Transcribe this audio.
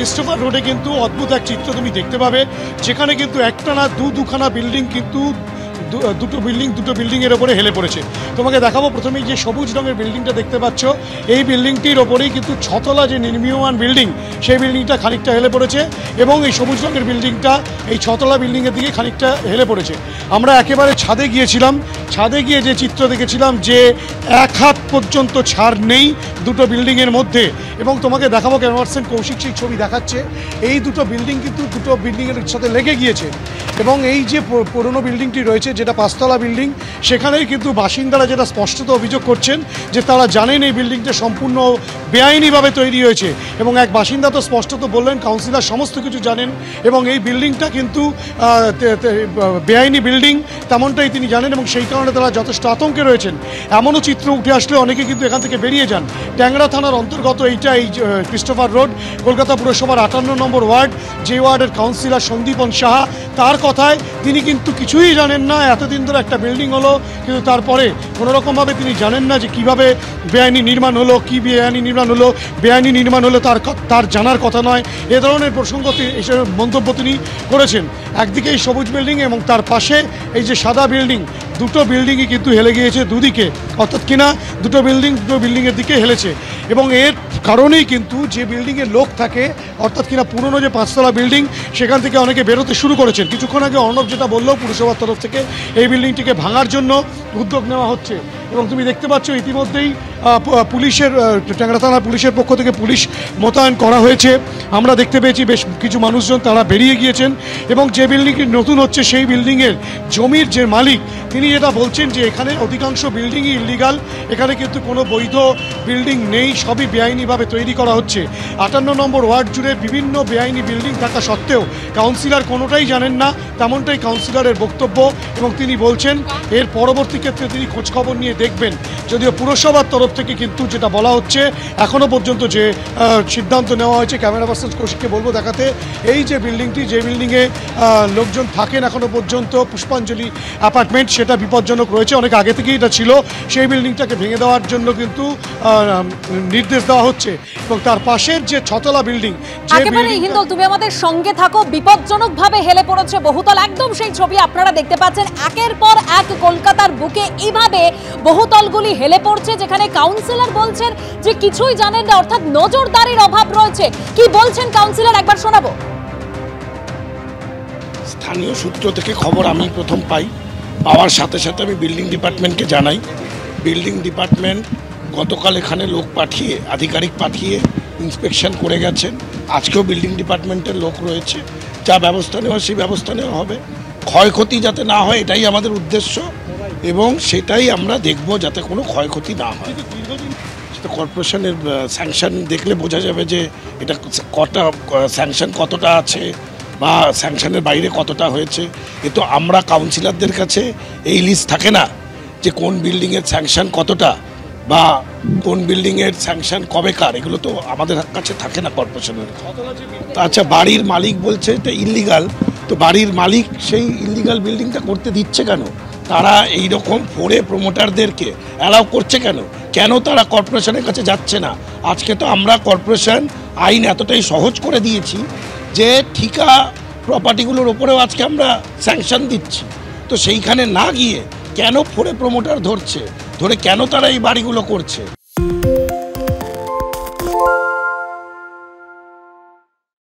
Christopher রোডে কিন্তু অদ্ভুত এক চিত্র তুমি দেখতে পাবে, যেখানে কিন্তু একটা না দুখানা বিল্ডিং কিন্তু দুটো বিল্ডিংয়ের ওপরে হেলে পড়েছে। তোমাকে দেখাবো প্রথমেই যে সবুজ রঙের বিল্ডিংটা দেখতে পাচ্ছ, এই বিল্ডিংটির ওপরেই কিন্তু ছতলা যে নির্মীয়মান বিল্ডিং, সেই বিল্ডিংটা খানিকটা হেলে পড়েছে এবং এই সবুজ রঙের বিল্ডিংটা এই ছতলা বিল্ডিংয়ের দিকে খানিকটা হেলে পড়েছে। আমরা একেবারে ছাদে গিয়েছিলাম, ছাদে গিয়ে যে চিত্র দেখেছিলাম যে 1 হাত পর্যন্ত ছাড় নেই দুটো বিল্ডিংয়ের মধ্যে। এবং তোমাকে দেখাবো, ক্যামেরাম্যান কৌশিক সেই ছবি দেখাচ্ছে, এই দুটো বিল্ডিং কিন্তু দুটো বিল্ডিংয়ের সাথে লেগে গিয়েছে। এবং এই যে পুরনো বিল্ডিংটি রয়েছে যেটা 5 তলা বিল্ডিং, সেখানেই কিন্তু বাসিন্দারা যেটা স্পষ্টত অভিযোগ করছেন যে তারা জানেন এই বিল্ডিংটা সম্পূর্ণ বেআইনিভাবে তৈরি হয়েছে। এবং এক বাসিন্দা তো স্পষ্টত বললেন কাউন্সিলর সমস্ত কিছু জানেন এবং এই বিল্ডিংটা কিন্তু বেআইনি বিল্ডিং তেমনটাই তিনি জানেন এবং সেই কারণে তারা যথেষ্ট আতঙ্কে রয়েছেন। এমনও চিত্র উঠে আসলে অনেকে কিন্তু এখান থেকে বেরিয়ে যান। ট্যাংরা থানার অন্তর্গত এইটা, এই ক্রিস্টোফার রোড, কলকাতা পুরসভার 58 নম্বর ওয়ার্ড, যে ওয়ার্ডের কাউন্সিলর সন্দীপন সাহা, তার কথায় তিনি কিন্তু কিছুই জানেন না। এতদিন ধরে একটা বিল্ডিং হলো, কিন্তু তারপরে কোনোরকমভাবে তিনি জানেন না যে কীভাবে বেআইনি নির্মাণ হলো, কী বেআইনি নির্মাণ হলো। বেআইনি নির্মাণ হলো তার জানার কথা নয়, এ ধরনের প্রসঙ্গ এসব মন্তব্য তিনি করেছেন। একদিকে এই সবুজ বিল্ডিং এবং তার পাশে এই যে সাদা বিল্ডিং, দুটো বিল্ডিংই কিন্তু হেলে গিয়েছে দুদিকে, অর্থাৎ কিনা দুটো বিল্ডিংয়ের দিকে হেলেছে। এবং এর কারণেই কিন্তু যে বিল্ডিংয়ে লোক থাকে, অর্থাৎ কিনা পুরনো যে 5 তলা বিল্ডিং, সেখান থেকে অনেকে বেরোতে শুরু করেছেন। কিছুক্ষণ আগে অর্ণব যেটা বললো, পুরসভার তরফ থেকে এই বিল্ডিংটিকে ভাঙার জন্য উদ্যোগ নেওয়া হচ্ছে। এবং তুমি দেখতে পাচ্ছ ইতিমধ্যেই পুলিশের, ট্যাংরা থানার পুলিশের পক্ষ থেকে পুলিশ মোতায়েন করা হয়েছে। আমরা দেখতে পেয়েছি বেশ কিছু মানুষজন তারা বেরিয়ে গিয়েছেন। এবং যে বিল্ডিংটি নতুন হচ্ছে সেই বিল্ডিংয়ের জমির যে মালিক, তিনি যেটা বলছেন যে এখানে অধিকাংশ বিল্ডিংই ইল্লিগাল, এখানে কিন্তু কোনো বৈধ বিল্ডিং নেই, সবই বেআইনিভাবে তৈরি করা হচ্ছে। 58 নম্বর ওয়ার্ড জুড়ে বিভিন্ন বেআইনি বিল্ডিং থাকা সত্ত্বেও কাউন্সিলর কোনোটাই জানেন না, তেমনটাই কাউন্সিলরের বক্তব্য। এবং তিনি বলছেন এর পরবর্তী ক্ষেত্রে তিনি খোঁজখবর নিয়ে দেখবেন। যদিও পুরসভার তরফ থেকে কিন্তু যেটা বলা হচ্ছে, এখনও পর্যন্ত যে সিদ্ধান্ত নেওয়া হয়েছে, ক্যামেরা পার্সন কৌশিককে বলবো দেখাতে, এই যে বিল্ডিংটি, যে বিল্ডিংয়ে লোকজন থাকেন এখনও পর্যন্ত, পুষ্পাঞ্জলি অ্যাপার্টমেন্ট, সেটা বিপজ্জনক রয়েছে। অনেক আগে থেকেই এটা ছিল, সেই বিল্ডিংটাকে ভেঙে দেওয়ার জন্য কিন্তু নির্দেশ দেওয়া হচ্ছে। এবং তার পাশের যে 6 তলা বিল্ডিং, হিন্দল তুমি আমাদের সঙ্গে থাকো, বিপজ্জনকভাবে হেলে পড়েছে বহুতল, একদম সেই ছবি আপনারা দেখতে পাচ্ছেন। একের পর এক কলকাতার বুকে এইভাবে বহুতলগুলি হেলে পড়ছে, যেখানে কাউন্সিলর বলছেন যে কিছুই জানেন না, অর্থাৎ নজরদারির অভাব রয়েছে। কি বলছেন কাউন্সিলর, একবার শোনাবো। স্থানীয় সূত্র থেকে খবর আমি প্রথম পাওয়ার সাথে সাথে আমি বিল্ডিং ডিপার্টমেন্টকে জানাই। বিল্ডিং ডিপার্টমেন্ট গতকাল এখানে লোক পাঠিয়ে, আধিকারিক পাঠিয়ে ইন্সপেকশন করে গেছেন। আজকেও বিল্ডিং ডিপার্টমেন্টের লোক রয়েছে, যা ব্যবস্থা নেওয়া সেই ব্যবস্থা নেওয়া হবে। ক্ষয়ক্ষতি যাতে না হয় এটাই আমাদের উদ্দেশ্য এবং সেটাই আমরা দেখব যাতে কোনো ক্ষয়ক্ষতি না হয়। সেটা কর্পোরেশনের স্যাংশন দেখলে বোঝা যাবে যে এটা স্যাংশন কতটা আছে বা স্যাংশনের বাইরে কতটা হয়েছে। এ তো আমরা কাউন্সিলরদের কাছে এই লিস্ট থাকে না যে কোন বিল্ডিংয়ের স্যাংশন কতটা বা কোন বিল্ডিংয়ের স্যাংশন কবেকার, এগুলো তো আমাদের কাছে থাকে না কর্পোরেশনের। আচ্ছা, বাড়ির মালিক বলছে এটা ইল্লিগাল, তো বাড়ির মালিক সেই ইল্লিগাল বিল্ডিংটা করতে দিচ্ছে কেন? তারা এই রকম ফোরে প্রমোটারদেরকে অ্যালাউ করছে কেন? কেন তারা কর্পোরেশনের কাছে যাচ্ছে না? আজকে তো আমরা কর্পোরেশন আইন এতটাই সহজ করে দিয়েছি যে ঠিকা প্রপার্টিগুলোর ওপরেও আজকে আমরা স্যাংশন দিচ্ছি। তো সেইখানে না গিয়ে কেন ফোরে প্রমোটার ধরে কেন তারা এই বাড়িগুলো করছে?